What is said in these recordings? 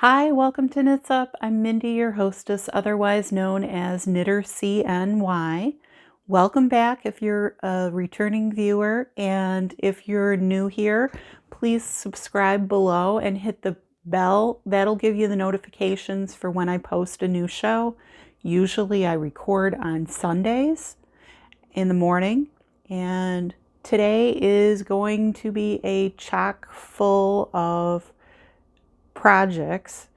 Hi, welcome to Knits Up. I'm Mindy, your hostess, otherwise known as KnitterCNY. Welcome back if you're a returning viewer, and if you're new here, please subscribe below and hit the bell. That'll give you the notifications for when I post a new show. Usually I record on Sundays in the morning, and today is going to be a chock full of projects,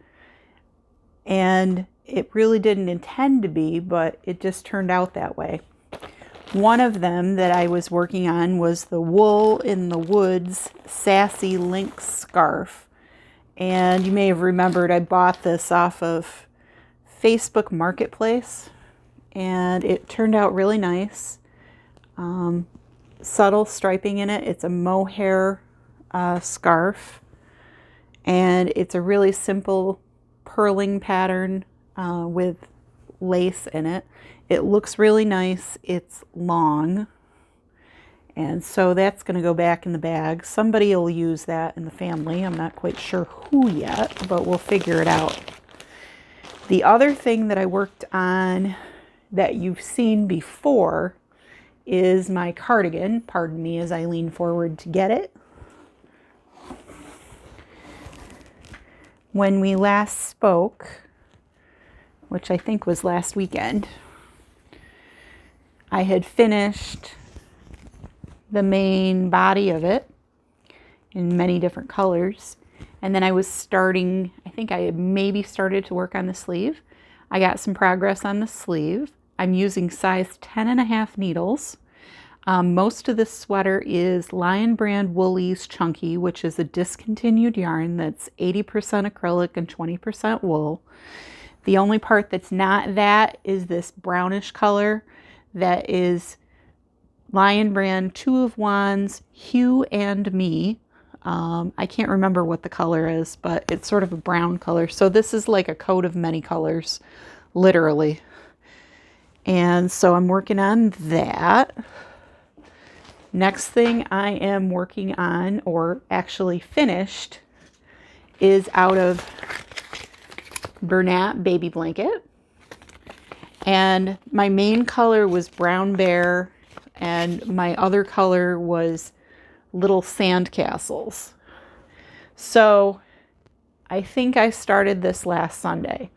and it really didn't intend to be, but it just turned out that way. One of them that I was working on was the Wool in the Woods Sassy Lynx scarf, and you may have remembered I bought this off of Facebook Marketplace, and it turned out really nice. Subtle striping in it. It's a mohair scarf, and it's a really simple purling pattern with lace in it. It looks really nice. It's long, and so that's going to go back in the bag. Somebody will use that in the family. I'm not quite sure who yet, but we'll figure it out. The other thing that I worked on that you've seen before is my cardigan. Pardon me as I lean forward to get it. When we last spoke, which I think was last weekend, I had finished the main body of it in many different colors, and then I was starting, I think I had maybe started to work on the sleeve. I got some progress on the sleeve. I'm using size 10.5 needles. Most of this sweater is Lion Brand Woolies Chunky, which is a discontinued yarn that's 80% acrylic and 20% wool. The only part that's not that is this brownish color that is Lion Brand 2 of Wands, Hue and Me. I can't remember what the color is, but it's sort of a brown color. So this is like a coat of many colors, literally. And so I'm working on that. Next thing I am working on, or actually finished, is out of Bernat baby blanket. And my main color was Brown Bear, and my other color was Little Sandcastles. So I think I started this last Sunday,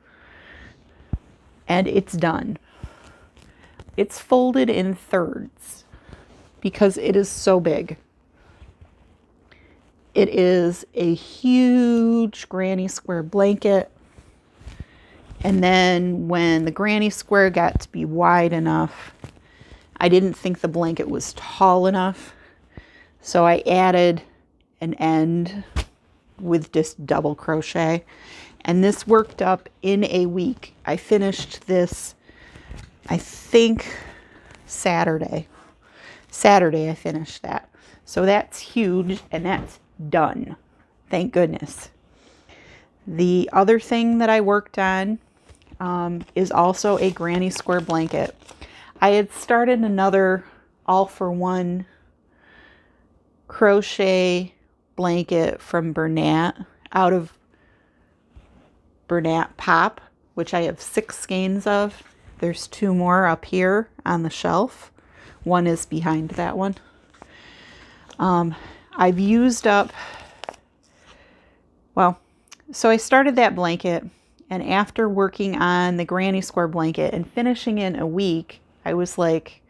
and it's done. It's folded in thirds because it is so big. It is a huge granny square blanket. And then when the granny square got to be wide enough, I didn't think the blanket was tall enough. So I added an end with just double crochet. And this worked up in a week. I finished this, I think, Saturday I finished that. So that's huge, and that's done. Thank goodness. The other thing that I worked on is also a granny square blanket. I had started another all-for-one crochet blanket from Bernat, out of Bernat Pop, which I have 6 skeins of. There's 2 more up here on the shelf. One is behind that one. I've used up, well, so I started that blanket, and after working on the granny square blanket and finishing in a week, I was like,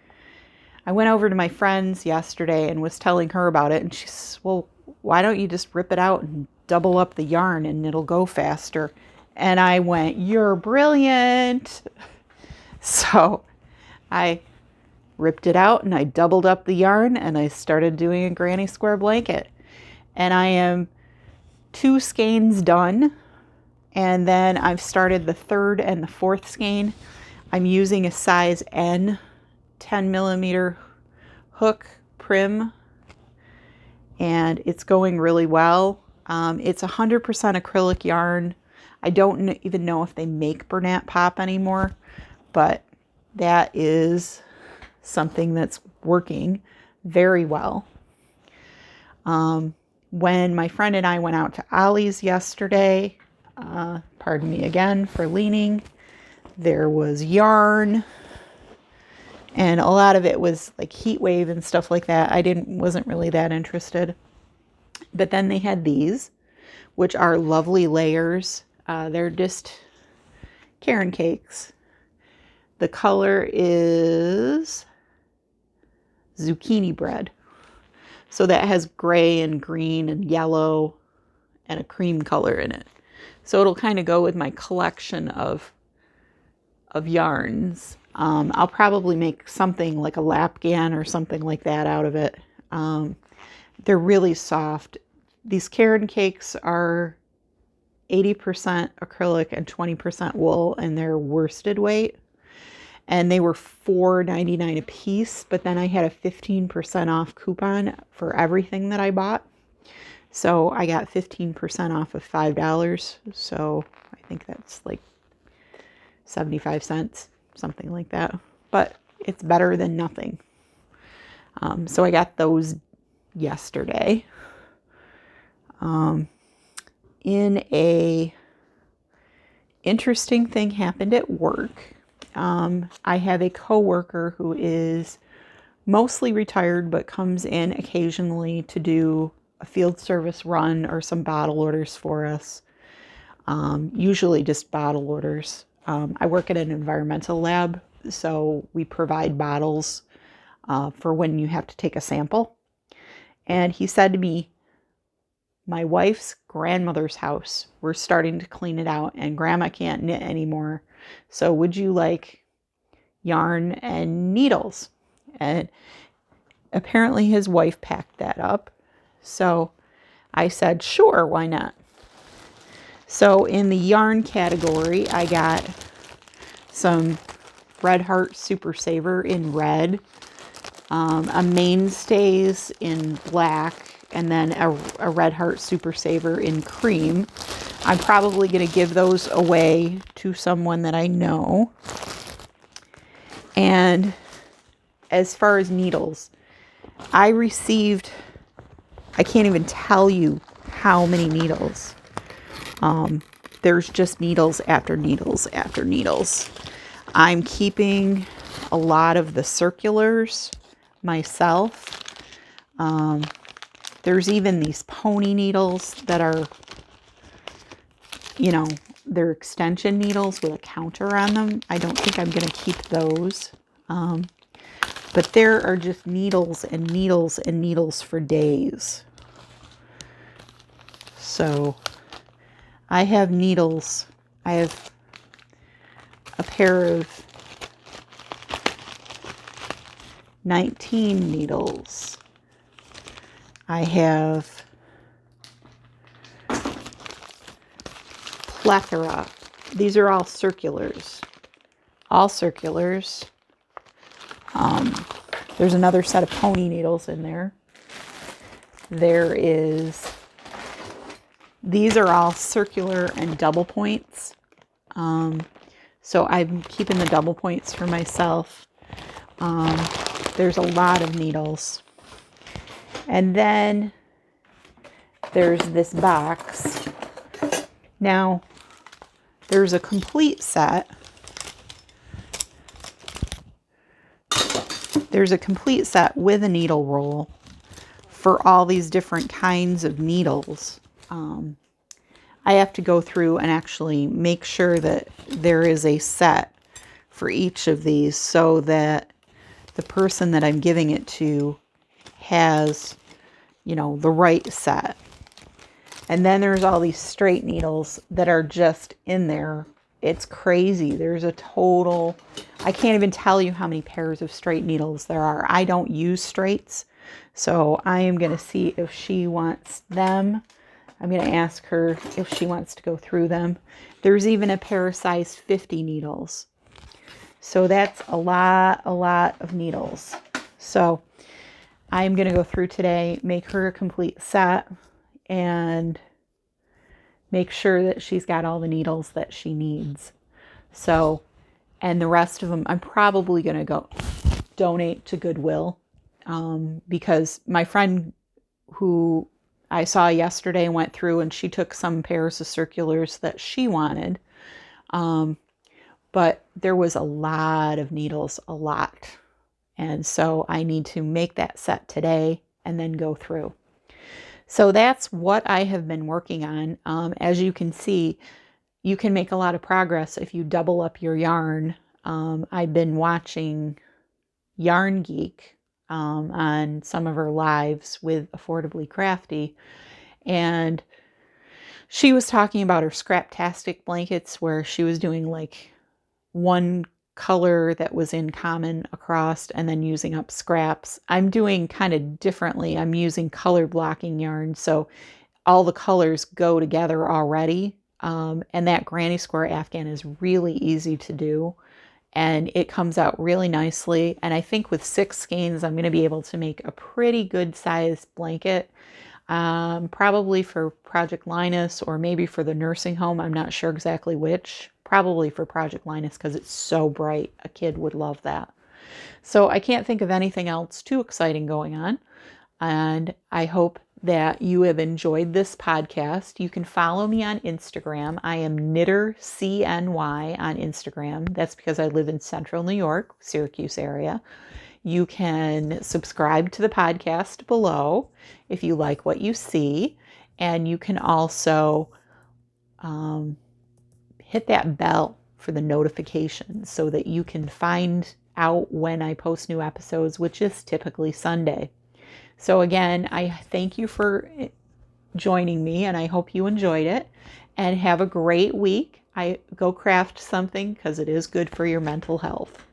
I went over to my friend's yesterday and was telling her about it, and she says, well, why don't you just rip it out and double up the yarn and it'll go faster? And I went, you're brilliant. So I ripped it out and I doubled up the yarn and I started doing a granny square blanket. And I am 2 skeins done. And then I've started the 3rd and the 4th skein. I'm using a size N 10mm hook prim, and it's going really well. It's 100% acrylic yarn. I don't even know if they make Bernat Pop anymore, but that is something that's working very well. When my friend and I went out to Ollie's yesterday, Pardon me again for leaning. There was yarn, and a lot of it was like heat wave and stuff like that. Wasn't really that interested. But then they had these, which are lovely layers. They're just Caron cakes. The color is zucchini bread. So that has gray and green and yellow and a cream color in it. So it'll kind of go with my collection of yarns. I'll probably make something like a lapgan or something like that out of it. They're really soft. These Caron cakes are 80% acrylic and 20% wool, and they're worsted weight. And they were $4.99 a piece, but then I had a 15% off coupon for everything that I bought. So I got 15% off of $5. So I think that's like 75 cents, something like that. But it's better than nothing. So I got those yesterday. Interesting thing happened at work. I have a coworker who is mostly retired, but comes in occasionally to do a field service run or some bottle orders for us. Usually just bottle orders. I work at an environmental lab, so we provide bottles for when you have to take a sample. And he said to me, my wife's grandmother's house, we're starting to clean it out, and grandma can't knit anymore. So would you like yarn and needles? And apparently his wife packed that up. So I said, sure, why not? So in the yarn category, I got some Red Heart Super Saver in red, a Mainstays in black, and then a Red Heart Super Saver in cream. I'm probably going to give those away to someone that I know. And as far as needles, I received, I can't even tell you how many needles. There's just needles after needles after needles. I'm keeping a lot of the circulars myself. There's even these pony needles that are, you know, they're extension needles with a counter on them. I don't think I'm going to keep those. But there are just needles and needles and needles for days. So I have needles. I have a pair of 19 needles. I have plethora. These are all circulars. All circulars. There's another set of pony needles in there. These are all circular and double points. So I'm keeping the double points for myself. There's a lot of needles. And then there's this box. Now, there's a complete set. There's a complete set with a needle roll for all these different kinds of needles. I have to go through and actually make sure that there is a set for each of these so that the person that I'm giving it to has, you know, the right set. And then there's all these straight needles that are just in there. It's crazy. There's a total, I can't even tell you how many pairs of straight needles there are. I don't use straights, so I am going to see if she wants them. I'm going to ask her if she wants to go through them. There's even a pair of size 50 needles. So that's a lot of needles. So I'm going to go through today, make her a complete set, and make sure that she's got all the needles that she needs. So, and the rest of them, I'm probably going to go donate to Goodwill, because my friend who I saw yesterday and went through, and she took some pairs of circulars that she wanted. But there was a lot of needles, a lot. And so I need to make that set today and then go through. So that's what I have been working on. As you can see, you can make a lot of progress if you double up your yarn. I've been watching Yarn Geek on some of her lives with Affordably Crafty, and she was talking about her Scraptastic blankets where she was doing like one color that was in common across and then using up scraps. I'm doing kind of differently. I'm using color blocking yarn, so all the colors go together already. And that granny square afghan is really easy to do, and it comes out really nicely. And I think with 6 skeins, I'm going to be able to make a pretty good sized blanket, probably for Project Linus or maybe for the nursing home. I'm not sure exactly which. Probably for Project Linus because it's so bright. A kid would love that. So I can't think of anything else too exciting going on. And I hope that you have enjoyed this podcast. You can follow me on Instagram. I am KnitterCNY on Instagram. That's because I live in central New York, Syracuse area. You can subscribe to the podcast below if you like what you see. And you can also hit that bell for the notifications so that you can find out when I post new episodes, which is typically Sunday. So again, I thank you for joining me, and I hope you enjoyed it, and have a great week. Go craft something because it is good for your mental health.